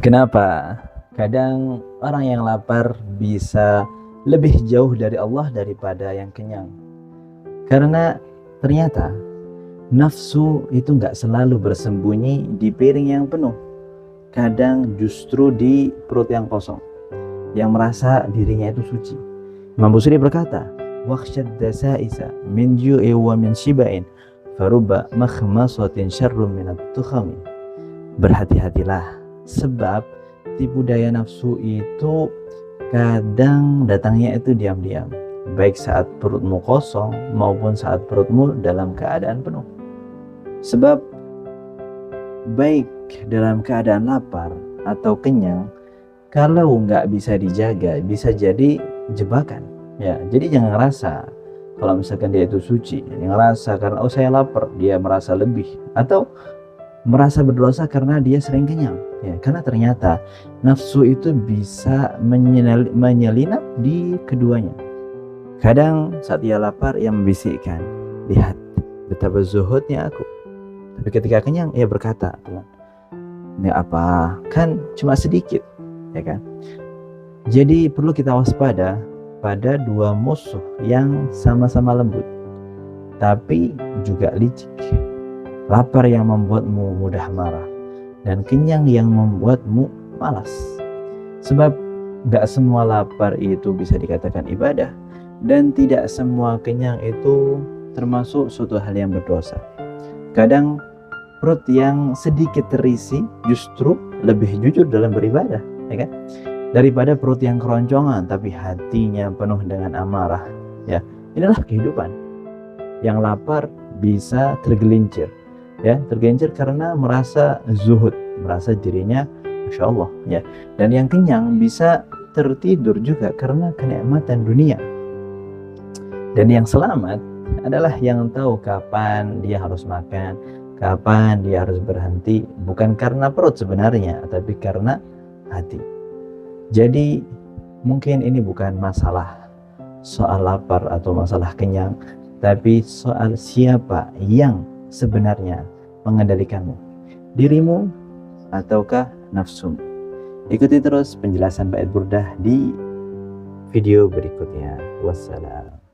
Kenapa? Kadang orang yang lapar bisa lebih jauh dari Allah daripada yang kenyang. Karena ternyata nafsu itu nggak selalu bersembunyi di piring yang penuh. Kadang justru di perut yang kosong, yang merasa dirinya itu suci. Imam Busiri berkata, "Waqshad dasaisa min ju'i wa min shiba'in, faruba makhmasatin syarrum minat tukhami." Berhati-hatilah, sebab tipu daya nafsu itu kadang datangnya itu diam-diam, baik saat perutmu kosong maupun saat perutmu dalam keadaan penuh. Sebab baik dalam keadaan lapar atau kenyang, kalau nggak bisa dijaga, bisa jadi jebakan. Ya, jadi jangan ngerasa kalau misalkan dia itu suci, dia ngerasa karena saya lapar, dia merasa lebih, atau merasa berdosa karena dia sering kenyang. Ya, karena ternyata nafsu itu bisa menyelinap di keduanya. Kadang saat ia lapar, ia membisikkan, "Lihat betapa zuhudnya aku." Tapi ketika kenyang, ia berkata, "Ini apa? Kan cuma sedikit." Ya kan? Jadi perlu kita waspada pada dua musuh yang sama-sama lembut, tapi juga licik. Lapar yang membuatmu mudah marah, dan kenyang yang membuatmu malas. Sebab gak semua lapar itu bisa dikatakan ibadah, dan tidak semua kenyang itu termasuk suatu hal yang berdosa. Kadang perut yang sedikit terisi justru lebih jujur dalam beribadah, ya kan? Daripada perut yang keroncongan tapi hatinya penuh dengan amarah. Ya, inilah kehidupan. Yang lapar bisa tergelincir. Ya, tergelincir karena merasa zuhud, merasa dirinya Masya Allah, ya. Dan yang kenyang bisa tertidur juga karena kenikmatan dunia. Dan yang selamat adalah yang tahu kapan dia harus makan, kapan dia harus berhenti, bukan karena perut sebenarnya, tapi karena hati. Jadi mungkin ini bukan masalah soal lapar atau masalah kenyang, tapi soal siapa yang sebenarnya mengendalikanmu, dirimu ataukah nafsumu. Ikuti terus penjelasan bait burdah di video berikutnya. Wassalam.